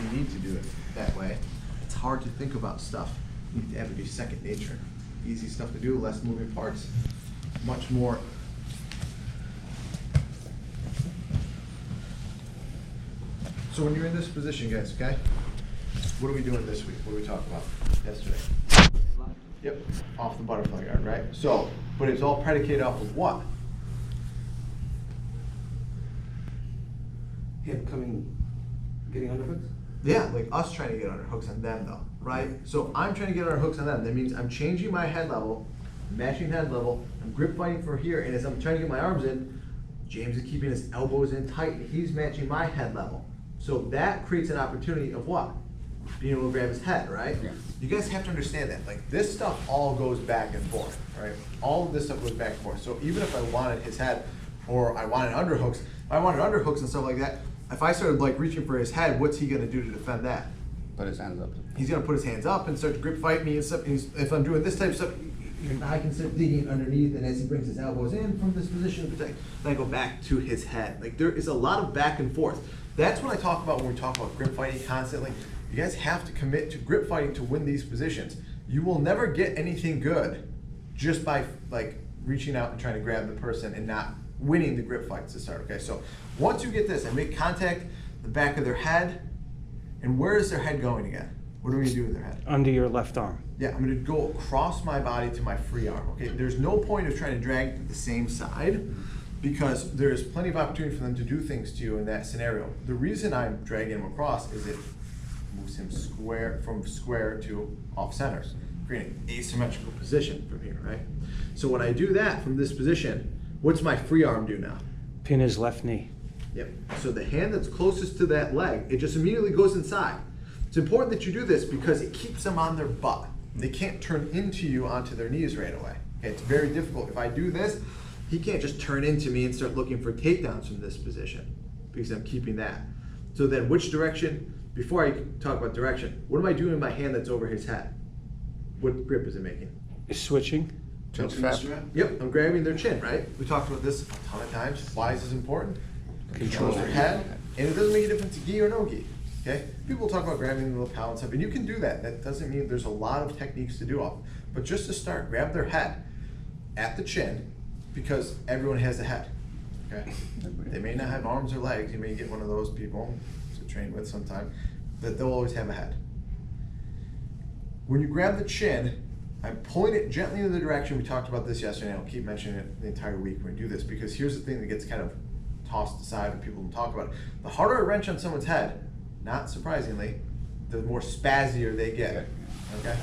you need to do it that way. It's hard to think about stuff. You need to have it be second nature. Easy stuff to do, less moving parts, much more. So when you're in this position, guys, okay? What are we doing this week? What did we talk about yesterday? Yep, off the butterfly guard, right? So, but it's all predicated off of what? Him getting underhooks? Yeah, like us trying to get underhooks on them though, right? So I'm trying to get underhooks on them. That means I'm changing my head level, matching head level, I'm grip fighting for here, and as I'm trying to get my arms in, James is keeping his elbows in tight, and he's matching my head level. So that creates an opportunity of what? Being able to grab his head, right? Yeah. You guys have to understand that. Like this stuff all goes back and forth, right? All of this stuff goes back and forth. So even if I wanted his head, or I wanted underhooks, if I wanted underhooks and stuff like that, if I started like reaching for his head, what's he gonna do to defend that? Put his hands up. He's gonna put his hands up and start to grip fight me and stuff. If I'm doing this type of stuff, I can start digging underneath, and as he brings his elbows in from this position to protect, then I go back to his head. Like there is a lot of back and forth. That's what I talk about when we talk about grip fighting constantly. You guys have to commit to grip fighting to win these positions. You will never get anything good just by like reaching out and trying to grab the person and not winning the grip fights to start, okay? So once you get this, I make contact, the back of their head, and where is their head going again? What are we gonna do with their head? Under your left arm. Yeah, I'm gonna go across my body to my free arm, okay? There's no point of trying to drag to the same side because there's plenty of opportunity for them to do things to you in that scenario. The reason I'm dragging him across is it moves him from square to off center, creating an asymmetrical position from here, right? So when I do that from this position, what's my free arm do now? Pin his left knee. Yep. So the hand that's closest to that leg, it just immediately goes inside. It's important that you do this because it keeps them on their butt. They can't turn into you onto their knees right away. Okay, it's very difficult. If I do this, he can't just turn into me and start looking for takedowns from this position because I'm keeping that. So then which direction, before I talk about direction, what am I doing with my hand that's over his head? What grip is it making? Switching. Yep, I'm grabbing their chin, right? We talked about this a ton of times. Why is this important? Control Their head, and it doesn't make a difference gi or no gi. Okay? People talk about grabbing the lapel and stuff, and you can do that. That doesn't mean there's a lot of techniques to do off. But just to start, grab their head at the chin, because everyone has a head. Okay? They may not have arms or legs. You may get one of those people to train with sometime, but they'll always have a head. When you grab the chin, I'm pulling it gently in the direction. We talked about this yesterday, and I'll keep mentioning it the entire week when we do this, because here's the thing that gets kind of tossed aside when people don't talk about it. The harder I wrench on someone's head, not surprisingly, the more spazzier they get, okay?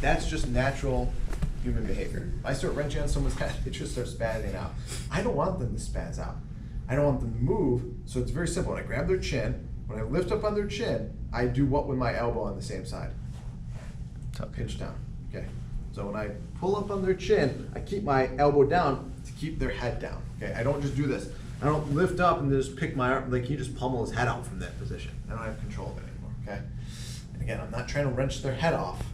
That's just natural human behavior. If I start wrenching on someone's head, it just starts spazzing out. I don't want them to spaz out. I don't want them to move, so it's very simple. When I grab their chin, when I lift up on their chin, I do what with my elbow on the same side? Pinch down, okay? So when I pull up on their chin, I keep my elbow down to keep their head down, okay? I don't just do this. I don't lift up and just pick my arm, like you just pummel his head out from that position. I don't have control of it anymore, okay? And again, I'm not trying to wrench their head off.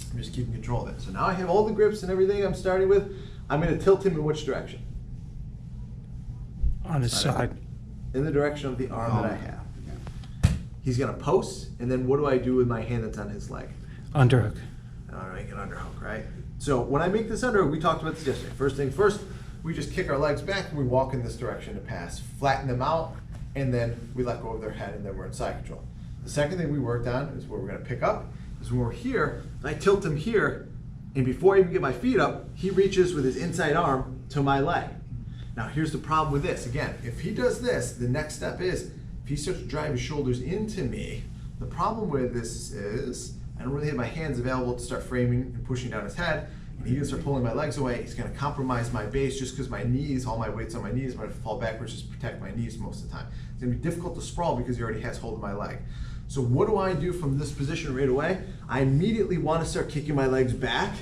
I'm just keeping control of it. So now I have all the grips and everything I'm starting with. I'm gonna tilt him in which direction? On his side. In the direction of the arm that I have. He's gonna post, and then what do I do with my hand that's on his leg? Underhook. All right, an underhook, right? So when I make this underhook, we talked about this yesterday. First thing first, we just kick our legs back and we walk in this direction to pass. Flatten them out, and then we let go of their head, and then we're in side control. The second thing we worked on is where we're gonna pick up, is when we're here, I tilt him here, and before I even get my feet up, he reaches with his inside arm to my leg. Now here's the problem with this. Again, if he does this, the next step is, if he starts to drive his shoulders into me, the problem with this is, I don't really have my hands available to start framing and pushing down his head, and he can start pulling my legs away. He's gonna compromise my base just because my knees, all my weight's on my knees, I'm gonna fall backwards just to protect my knees most of the time. It's gonna be difficult to sprawl because he already has hold of my leg. So what do I do from this position right away? I immediately wanna start kicking my legs back,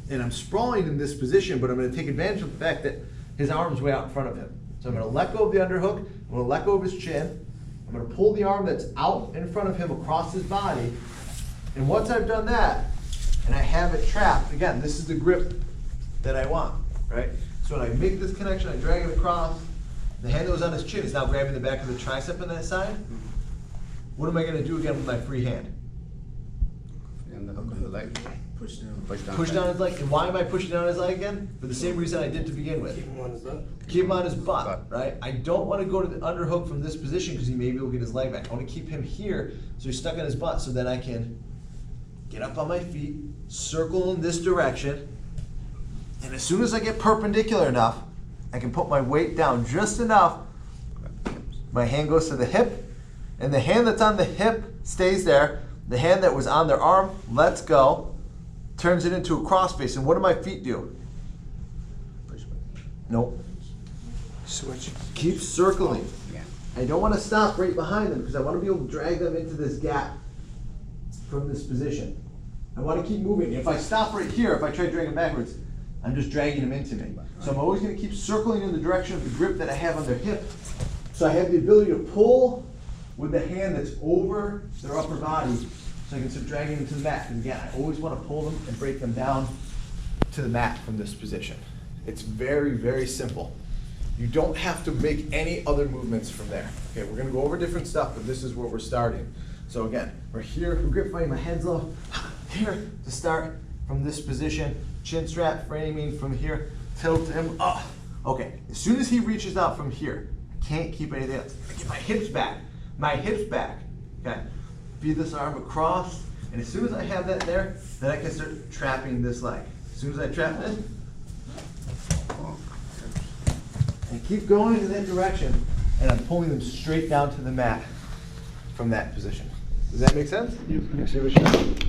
and I'm sprawling in this position, but I'm gonna take advantage of the fact that his arm's way out in front of him. So I'm gonna let go of the underhook, I'm gonna let go of his chin, I'm gonna pull the arm that's out in front of him across his body, and once I've done that, and I have it trapped, again, this is the grip that I want, right? So when I make this connection, I drag it across, the hand that was on his chin is now grabbing the back of the tricep on that side. What am I gonna do again with my free hand? And the hook on the leg. Push down. Push down his leg, and why am I pushing down his leg again? For the same reason I did to begin with. Keep him on his butt. Keep him on his butt, Butt. right? I don't wanna go to the underhook from this position, cause he maybe will get his leg back. I wanna keep him here, so he's stuck on his butt, so then I can get up on my feet, circle in this direction, and as soon as I get perpendicular enough, I can put my weight down just enough. My hand goes to the hip, and the hand that's on the hip stays there. The hand that was on their arm lets go, turns it into a cross face, and what do my feet do? Push back. Nope. Switch. Keep circling. Yeah. I don't want to stop right behind them because I want to be able to drag them into this gap from this position. I want to keep moving. If I stop right here, if I try to drag them backwards, I'm just dragging them into me. So I'm always going to keep circling in the direction of the grip that I have on their hip. So I have the ability to pull with the hand that's over their upper body so I can start dragging them to the mat. And again, I always want to pull them and break them down to the mat from this position. It's very, very simple. You don't have to make any other movements from there. Okay, we're gonna go over different stuff, but this is where we're starting. So again, we're here, we're grip fighting, my head's low, here to start from this position, chin strap framing from here, tilt him up. Okay, as soon as he reaches out from here, I can't keep anything else. I get my hips back, okay? Feed this arm across, and as soon as I have that there, then I can start trapping this leg. As soon as I trap it, and keep going in that direction, and I'm pulling them straight down to the mat from that position. Does that make sense? Yes. Give it a shot.